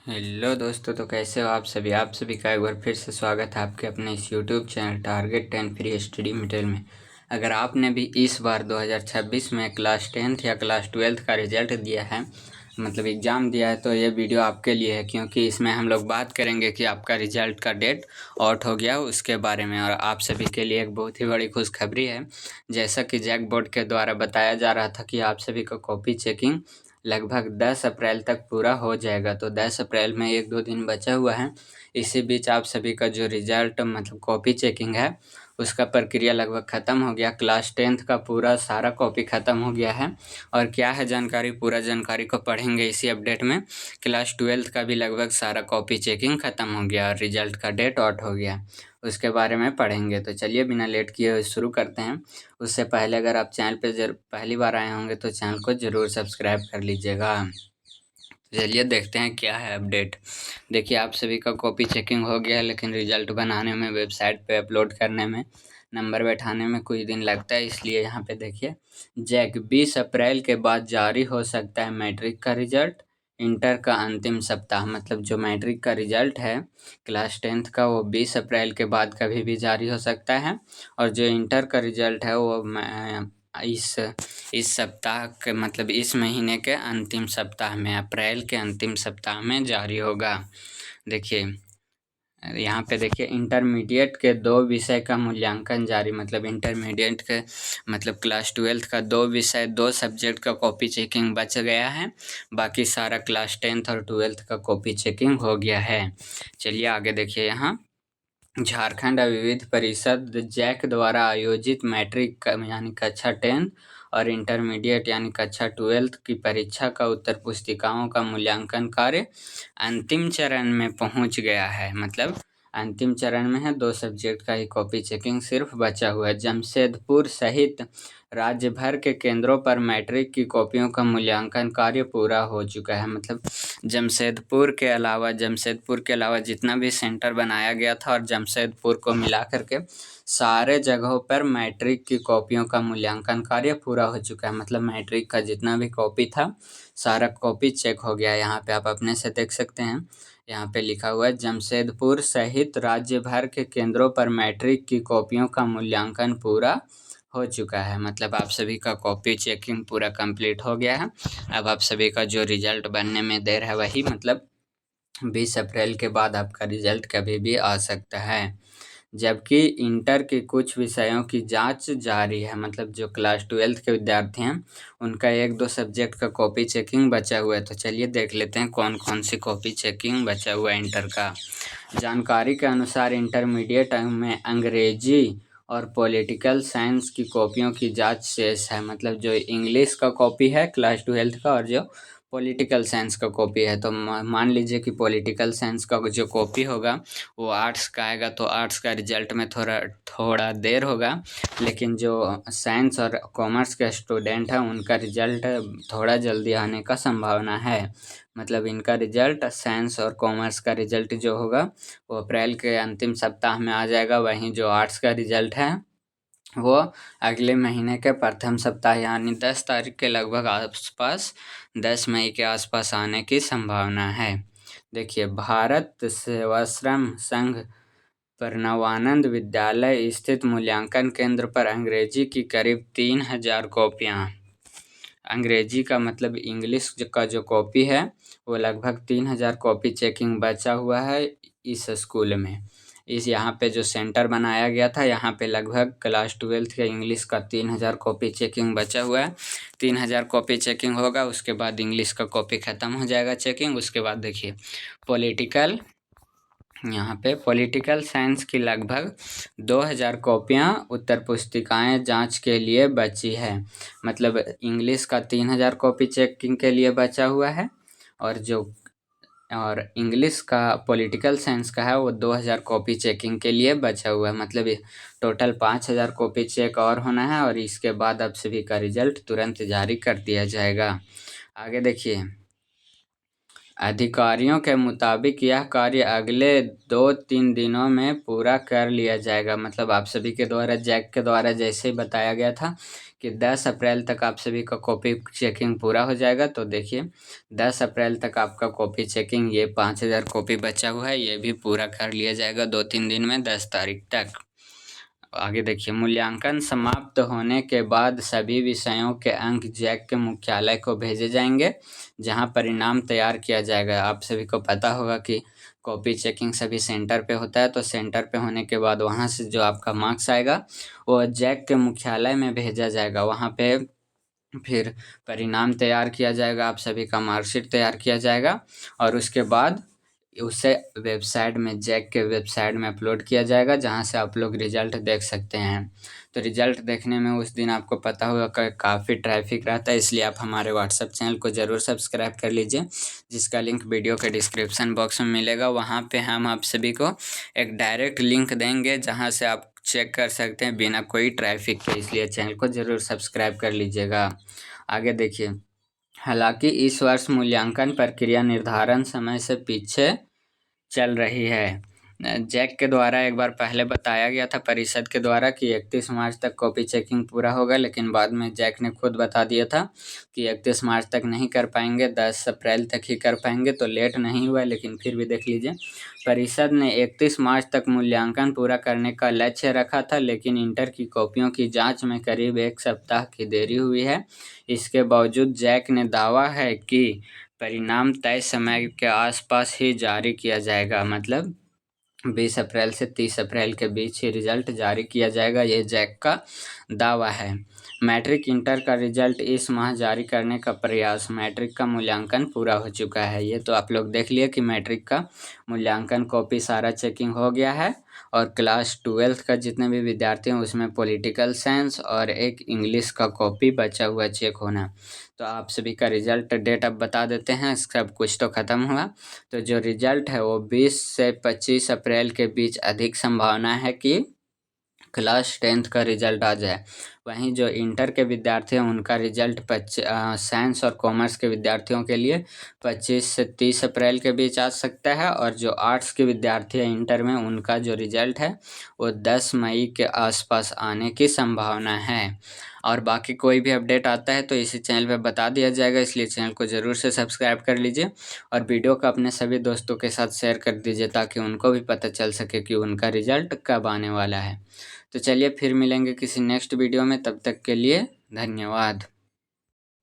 Hello दोस्तों, तो कैसे हो आप सभी का एक बार फिर से स्वागत है आपके अपने इस YouTube channel target 10 free study material में। अगर आपने भी इस बार 2026 में क्लास 10th या क्लास 12th का रिजल्ट दिया है, मतलब एग्ज़ाम दिया है, तो ये वीडियो आपके लिए है, क्योंकि इसमें हम लोग बात करेंगे कि आपका रिजल्ट का डेट आउट हो गया उसके बारे में। और आप सभी के लिए एक बहुत ही बड़ी खुशखबरी है। जैसा कि जैक बोर्ड के द्वारा बताया जा रहा था कि आप सभी का कॉपी चेकिंग लगभग 10 अप्रैल तक पूरा हो जाएगा। तो 10 अप्रैल में 1-2 दिन बचा हुआ है। इसी बीच आप सभी का जो रिजल्ट मतलब कॉपी चेकिंग है, उसका प्रक्रिया लगभग ख़त्म हो गया। क्लास 10th का पूरा सारा कॉपी ख़त्म हो गया है। और क्या है जानकारी, पूरा जानकारी को पढ़ेंगे इसी अपडेट में। क्लास 12th का भी लगभग सारा कॉपी चेकिंग ख़त्म हो गया और रिजल्ट का डेट आउट हो गया, उसके बारे में पढ़ेंगे। तो चलिए बिना लेट किए हुए शुरू करते हैं। उससे पहले अगर आप चैनल पे पहली बार आए होंगे तो चैनल को ज़रूर सब्सक्राइब कर लीजिएगा। चलिए देखते हैं क्या है अपडेट। देखिए, आप सभी का कॉपी चेकिंग हो गया है, लेकिन रिजल्ट बनाने में, वेबसाइट पे अपलोड करने में, नंबर बैठाने में कुछ दिन लगता है। इसलिए यहाँ पे देखिए, जैक 20 अप्रैल के बाद जारी हो सकता है मैट्रिक का रिजल्ट। इंटर का अंतिम सप्ताह, मतलब जो मैट्रिक का रिजल्ट है क्लास 10th का, वो 20 अप्रैल के बाद कभी भी जारी हो सकता है। और जो इंटर का रिजल्ट है वो इस सप्ताह के, मतलब इस महीने के अंतिम सप्ताह में, अप्रैल के अंतिम सप्ताह में जारी होगा। देखिए यहाँ पे देखिए, इंटरमीडिएट के 2 विषय का मूल्यांकन जारी, मतलब इंटरमीडिएट के मतलब क्लास 12th का 2 विषय 2 सब्जेक्ट का कॉपी चेकिंग बच गया है। बाकी सारा क्लास 10th और 12th का कॉपी चेकिंग हो गया है। चलिए आगे देखिए, यहाँ झारखंड विविध परिषद जैक द्वारा आयोजित मैट्रिक यानी कक्षा 10 और इंटरमीडिएट यानी कक्षा 12th की परीक्षा का उत्तर पुस्तिकाओं का मूल्यांकन कार्य अंतिम चरण में पहुंच गया है। मतलब अंतिम चरण में है, 2 सब्जेक्ट का ही कॉपी चेकिंग सिर्फ बचा हुआ है। जमशेदपुर सहित राज्य भर के केंद्रों पर मैट्रिक की कॉपियों का मूल्यांकन कार्य पूरा हो चुका है। मतलब जमशेदपुर के अलावा जितना भी सेंटर बनाया गया था और जमशेदपुर को मिला करके सारे जगहों पर मैट्रिक की कॉपियों का मूल्यांकन कार्य पूरा हो चुका है। मतलब मैट्रिक का जितना भी कॉपी था सारा कॉपी चेक हो गया है। यहाँ पे आप अपने से देख सकते हैं, यहाँ पे लिखा हुआ है जमशेदपुर सहित राज्य भर के केंद्रों पर मैट्रिक की कॉपियों का मूल्यांकन पूरा हो चुका है। मतलब आप सभी का कॉपी चेकिंग पूरा कंप्लीट हो गया है। अब आप सभी का जो रिजल्ट बनने में देर है, वही मतलब 20 अप्रैल के बाद आपका रिजल्ट कभी भी आ सकता है। जबकि इंटर के कुछ विषयों की जांच जारी है। मतलब जो क्लास 12th के विद्यार्थी हैं उनका 1-2 सब्जेक्ट का कॉपी चेकिंग बचा हुआ है। तो चलिए देख लेते हैं कौन कौन सी कॉपी चेकिंग बचा हुआ है इंटर का। जानकारी के अनुसार इंटरमीडिएट में अंग्रेजी और पॉलिटिकल साइंस की कॉपियों की जांच शेष है। मतलब जो इंग्लिश का कॉपी है क्लास 12th का और जो पॉलिटिकल साइंस का कॉपी है, तो मान लीजिए कि पॉलिटिकल साइंस का जो कॉपी होगा वो आर्ट्स का आएगा, तो आर्ट्स का रिजल्ट में थोड़ा देर होगा। लेकिन जो साइंस और कॉमर्स के स्टूडेंट हैं उनका रिजल्ट थोड़ा जल्दी आने का संभावना है। मतलब इनका रिजल्ट, साइंस और कॉमर्स का रिजल्ट जो होगा वो अप्रैल के अंतिम सप्ताह में आ जाएगा। वहीं जो आर्ट्स का रिजल्ट है वो अगले महीने के प्रथम सप्ताह यानी 10 तारीख के लगभग आसपास, 10 मई के आसपास आने की संभावना है। देखिए, भारत सेवाश्रम संघ प्रणवानंद विद्यालय स्थित मूल्यांकन केंद्र पर अंग्रेजी की करीब 3000 कॉपियाँ, अंग्रेजी का मतलब इंग्लिश का जो कॉपी है वो लगभग 3000 कॉपी चेकिंग बचा हुआ है इस स्कूल में। इस यहाँ पे जो सेंटर बनाया गया था, यहाँ पे लगभग क्लास 12th के इंग्लिश का 3000 कॉपी चेकिंग बचा हुआ है। 3000 कॉपी चेकिंग होगा, उसके बाद इंग्लिश का कॉपी ख़त्म हो जाएगा चेकिंग। उसके बाद देखिए पॉलिटिकल, यहाँ पे पॉलिटिकल साइंस की लगभग 2000 कॉपियाँ उत्तर पुस्तिकाएँ जांच के लिए बची है। मतलब इंग्लिश का 3000 कॉपी चेकिंग के लिए बचा हुआ है, और इंग्लिश का, पॉलिटिकल साइंस का है वो 2000 कॉपी चेकिंग के लिए बचा हुआ है। मतलब टोटल 5000 कॉपी चेक और होना है, और इसके बाद आप सभी का रिजल्ट तुरंत जारी कर दिया जाएगा। आगे देखिए, अधिकारियों के मुताबिक यह कार्य अगले 2-3 दिनों में पूरा कर लिया जाएगा। मतलब आप सभी के द्वारा जैक के द्वारा जैसे ही बताया गया था कि 10 अप्रैल तक आप सभी का कॉपी चेकिंग पूरा हो जाएगा। तो देखिए 10 अप्रैल तक आपका कॉपी चेकिंग, ये 5000 कॉपी बचा हुआ है, ये भी पूरा कर लिया जाएगा 2-3 दिन में, 10 तारीख तक। आगे देखिए, मूल्यांकन समाप्त होने के बाद सभी विषयों के अंक जैक के मुख्यालय को भेजे जाएंगे, जहां परिणाम तैयार किया जाएगा। आप सभी को पता होगा कि कॉपी चेकिंग सभी सेंटर पे होता है, तो सेंटर पे होने के बाद वहां से जो आपका मार्क्स आएगा वो जैक के मुख्यालय में भेजा जाएगा। वहां पे फिर परिणाम तैयार किया जाएगा, आप सभी का मार्कशीट तैयार किया जाएगा और उसके बाद उसे वेबसाइट में, जैक के वेबसाइट में अपलोड किया जाएगा, जहां से आप लोग रिजल्ट देख सकते हैं। तो रिजल्ट देखने में उस दिन आपको पता होगा कि काफ़ी ट्रैफिक रहता है, इसलिए आप हमारे व्हाट्सएप चैनल को ज़रूर सब्सक्राइब कर लीजिए, जिसका लिंक वीडियो के डिस्क्रिप्शन बॉक्स में मिलेगा। वहाँ पे हम आप सभी को एक डायरेक्ट लिंक देंगे जहाँ से आप चेक कर सकते हैं बिना कोई ट्रैफिक के, इसलिए चैनल को ज़रूर सब्सक्राइब कर लीजिएगा। आगे देखिए, हालांकि इस वर्ष मूल्यांकन प्रक्रिया निर्धारण समय से पीछे चल रही है। जैक के द्वारा एक बार पहले बताया गया था परिषद के द्वारा कि 31 मार्च तक कॉपी चेकिंग पूरा होगा, लेकिन बाद में जैक ने खुद बता दिया था कि 31 मार्च तक नहीं कर पाएंगे, 10 अप्रैल तक ही कर पाएंगे। तो लेट नहीं हुआ, लेकिन फिर भी देख लीजिए, परिषद ने 31 मार्च तक मूल्यांकन पूरा करने का लक्ष्य रखा था, लेकिन इंटर की कॉपियों की जाँच में करीब 1 सप्ताह की देरी हुई है। इसके बावजूद जैक ने दावा है कि परिणाम तय समय के आसपास ही जारी किया जाएगा। मतलब 20 अप्रैल से 30 अप्रैल के बीच ही रिजल्ट जारी किया जाएगा, ये जैक का दावा है। मैट्रिक इंटर का रिजल्ट इस माह जारी करने का प्रयास, मैट्रिक का मूल्यांकन पूरा हो चुका है। ये तो आप लोग देख लिए कि मैट्रिक का मूल्यांकन कॉपी सारा चेकिंग हो गया है, और क्लास 12th का जितने भी विद्यार्थी हैं उसमें पॉलिटिकल साइंस और एक इंग्लिश का कॉपी बचा हुआ चेक होना। तो आप सभी का रिजल्ट डेट अब बता देते हैं, सब कुछ तो ख़त्म हुआ। तो जो रिजल्ट है वो 20 से 25 अप्रैल के बीच अधिक संभावना है कि क्लास 10th का रिजल्ट आ जाए। वहीं जो इंटर के विद्यार्थी हैं उनका रिजल्ट साइंस और कॉमर्स के विद्यार्थियों के लिए 25 से 30 अप्रैल के बीच आ सकता है, और जो आर्ट्स के विद्यार्थी हैं इंटर में उनका जो रिजल्ट है वो 10 मई के आसपास आने की संभावना है। और बाकी कोई भी अपडेट आता है तो इसी चैनल पे बता दिया जाएगा, इसलिए चैनल को ज़रूर से सब्सक्राइब कर लीजिए और वीडियो को अपने सभी दोस्तों के साथ शेयर कर दीजिए, ताकि उनको भी पता चल सके कि उनका रिजल्ट कब आने वाला है। तो चलिए फिर मिलेंगे किसी नेक्स्ट वीडियो में, तब तक के लिए धन्यवाद।